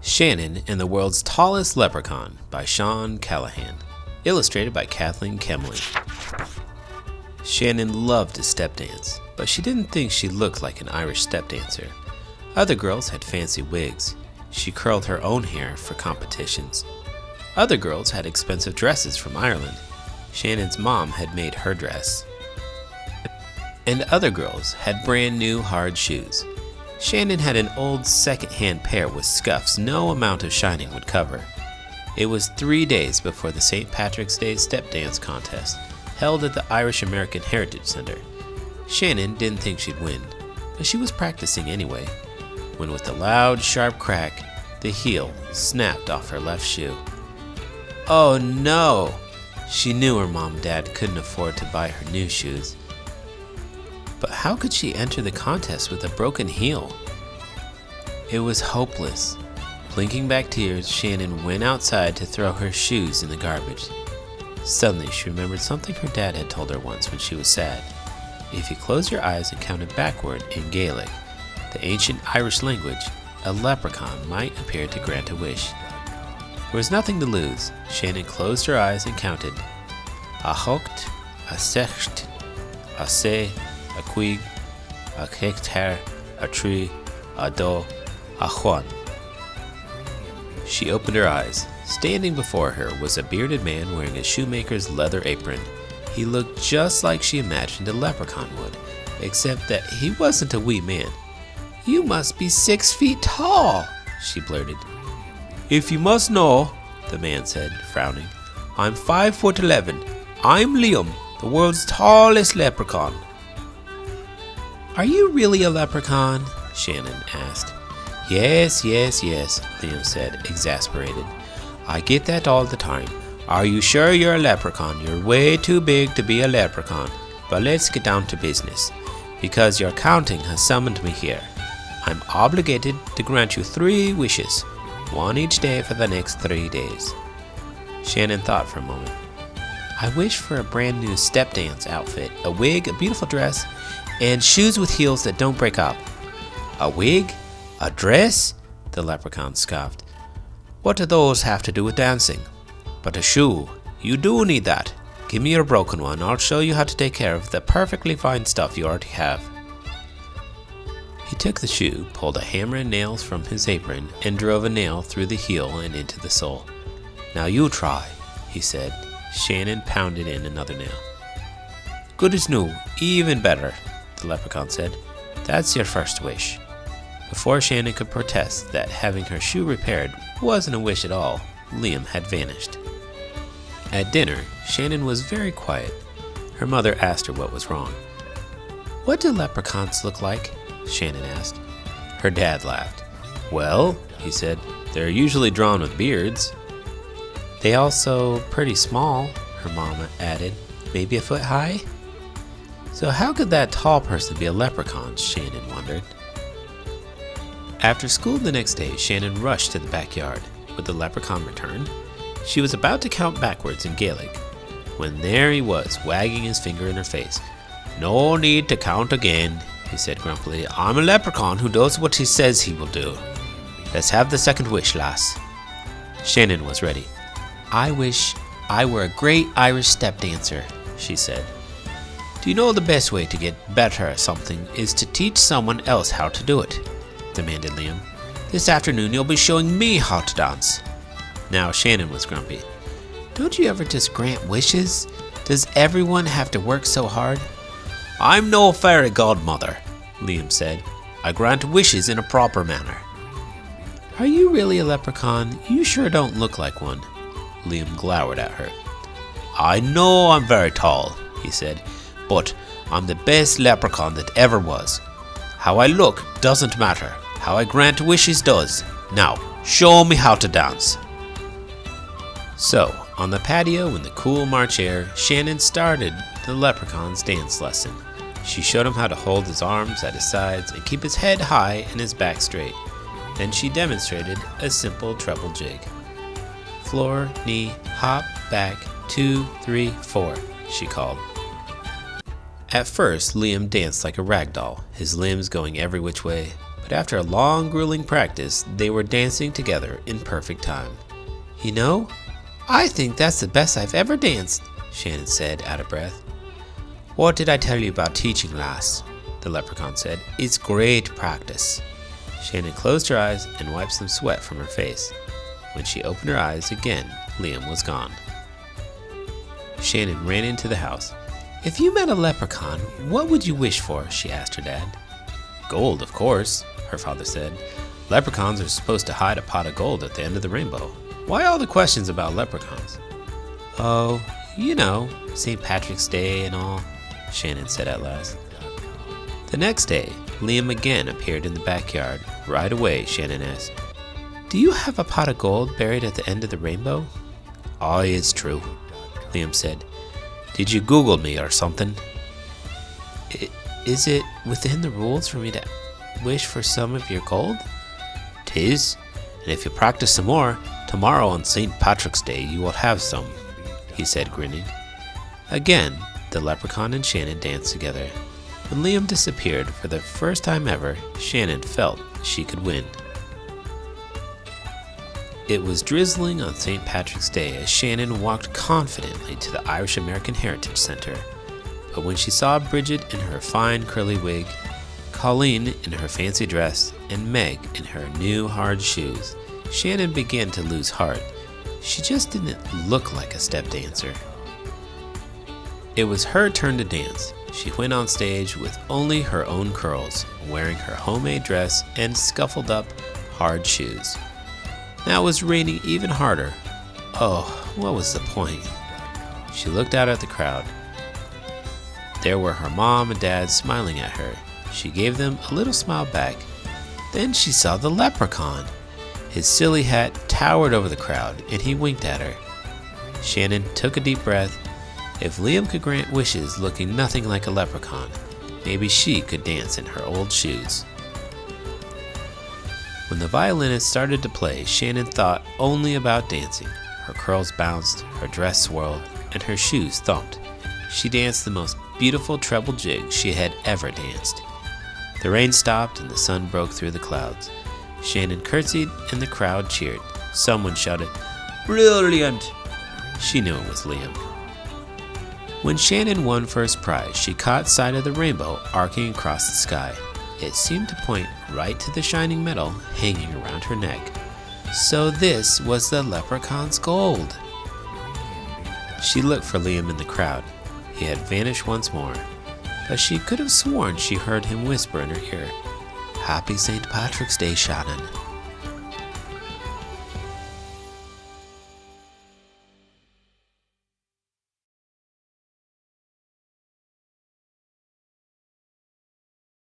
Shannon and the World's Tallest Leprechaun by Sean Callahan. Illustrated by Kathleen Kemly. Shannon loved to step dance, but she didn't think she looked like an Irish step dancer. Other girls had fancy wigs. She curled her own hair for competitions. Other girls had expensive dresses from Ireland. Shannon's mom had made her dress. And other girls had brand new hard shoes. Shannon had an old second-hand pair with scuffs no amount of shining would cover. It was 3 days before the St. Patrick's Day step dance contest, held at the Irish American Heritage Center. Shannon didn't think she'd win, but she was practicing anyway, when with a loud, sharp crack, the heel snapped off her left shoe. Oh no! She knew her mom and dad couldn't afford to buy her new shoes. But how could she enter the contest with a broken heel? It was hopeless. Blinking back tears, Shannon went outside to throw her shoes in the garbage. Suddenly, she remembered something her dad had told her once when she was sad. If you closed your eyes and counted backward in Gaelic, the ancient Irish language, a leprechaun might appear to grant a wish. There was nothing to lose. Shannon closed her eyes and counted. A hocht, a secht, a se, a quig, a hectare, a tree, a do, a juan. She opened her eyes. Standing before her was a bearded man wearing a shoemaker's leather apron. He looked just like she imagined a leprechaun would, except that he wasn't a wee man. "You must be 6 feet tall," she blurted. "If you must know," the man said, frowning, "I'm 5'11". I'm Liam, the world's tallest leprechaun." "Are you really a leprechaun?" Shannon asked. Yes, Liam said, exasperated. "I get that all the time. Are you sure you're a leprechaun? You're way too big to be a leprechaun. But let's get down to business, because your counting has summoned me here. I'm obligated to grant you 3 wishes, 1 each day for the next 3 days." Shannon thought for a moment. "I wish for a brand new step dance outfit, a wig, a beautiful dress, and shoes with heels that don't break up." "A wig? A dress?" the leprechaun scoffed. "What do those have to do with dancing? But a shoe, you do need that. Give me your broken one. I'll show you how to take care of the perfectly fine stuff you already have." He took the shoe, pulled a hammer and nails from his apron, and drove a nail through the heel and into the sole. "Now you try," he said. Shannon pounded in another nail. "Good as new, even better," the leprechaun said. "That's your first wish." Before Shannon could protest that having her shoe repaired wasn't a wish at all, Liam had vanished. At dinner, Shannon was very quiet. Her mother asked her what was wrong. "What do leprechauns look like?" Shannon asked. Her dad laughed. "Well," he said, "they're usually drawn with beards." "They also pretty small," her mama added. "Maybe a foot high?" So how could that tall person be a leprechaun, Shannon wondered. After school the next day, Shannon rushed to the backyard. Would the leprechaun return? She was about to count backwards in Gaelic, when there he was, wagging his finger in her face. "No need to count again," he said grumpily. "I'm a leprechaun who does what he says he will do. Let's have the second wish, lass." Shannon was ready. "I wish I were a great Irish step dancer," she said. "Do you know the best way to get better at something is to teach someone else how to do it?" demanded Liam. "This afternoon you'll be showing me how to dance." Now Shannon was grumpy. "Don't you ever just grant wishes? Does everyone have to work so hard?" "I'm no fairy godmother," Liam said. "I grant wishes in a proper manner." "Are you really a leprechaun? You sure don't look like one." Liam glowered at her. "I know I'm very tall," he said, "but I'm the best leprechaun that ever was. How I look doesn't matter. How I grant wishes does. Now, show me how to dance." So, on the patio in the cool March air, Shannon started the leprechaun's dance lesson. She showed him how to hold his arms at his sides and keep his head high and his back straight. Then she demonstrated a simple treble jig. "Floor, knee, hop, back, 2, 3, 4, she called. At first, Liam danced like a rag doll, his limbs going every which way, but after a long, grueling practice, they were dancing together in perfect time. "You know, I think that's the best I've ever danced," Shannon said, out of breath. "What did I tell you about teaching, lass?" the leprechaun said. "It's great practice." Shannon closed her eyes and wiped some sweat from her face. When she opened her eyes again, Liam was gone. Shannon ran into the house. "If you met a leprechaun, what would you wish for?" she asked her dad. "Gold, of course," her father said. "Leprechauns are supposed to hide a pot of gold at the end of the rainbow. Why all the questions about leprechauns?" "Oh, you know, St. Patrick's Day and all," Shannon said at last. The next day, Liam again appeared in the backyard. Right away, Shannon asked, "Do you have a pot of gold buried at the end of the rainbow?" "Aye, it's true," Liam said. "Did you Google me or something?" Is it within the rules for me to wish for some of your gold?" "'Tis, and if you practice some more, tomorrow on St. Patrick's Day you will have some," he said, grinning. Again, the leprechaun and Shannon danced together. When Liam disappeared for the first time ever, Shannon felt she could win. It was drizzling on St. Patrick's Day as Shannon walked confidently to the Irish American Heritage Center. But when she saw Bridget in her fine curly wig, Colleen in her fancy dress, and Meg in her new hard shoes, Shannon began to lose heart. She just didn't look like a step dancer. It was her turn to dance. She went on stage with only her own curls, wearing her homemade dress and scuffled up, hard shoes. Now it was raining even harder. Oh, what was the point? She looked out at the crowd. There were her mom and dad smiling at her. She gave them a little smile back. Then she saw the leprechaun. His silly hat towered over the crowd, and he winked at her. Shannon took a deep breath. If Liam could grant wishes looking nothing like a leprechaun, maybe she could dance in her old shoes. When the violinist started to play, Shannon thought only about dancing. Her curls bounced, her dress swirled, and her shoes thumped. She danced the most beautiful treble jig she had ever danced. The rain stopped and the sun broke through the clouds. Shannon curtsied and the crowd cheered. Someone shouted, "Brilliant!" She knew it was Liam. When Shannon won first prize, she caught sight of the rainbow arcing across the sky. It seemed to point right to the shining medal hanging around her neck. So this was the leprechaun's gold. She looked for Liam in the crowd. He had vanished once more, but she could have sworn she heard him whisper in her ear, "Happy St. Patrick's Day, Shannon."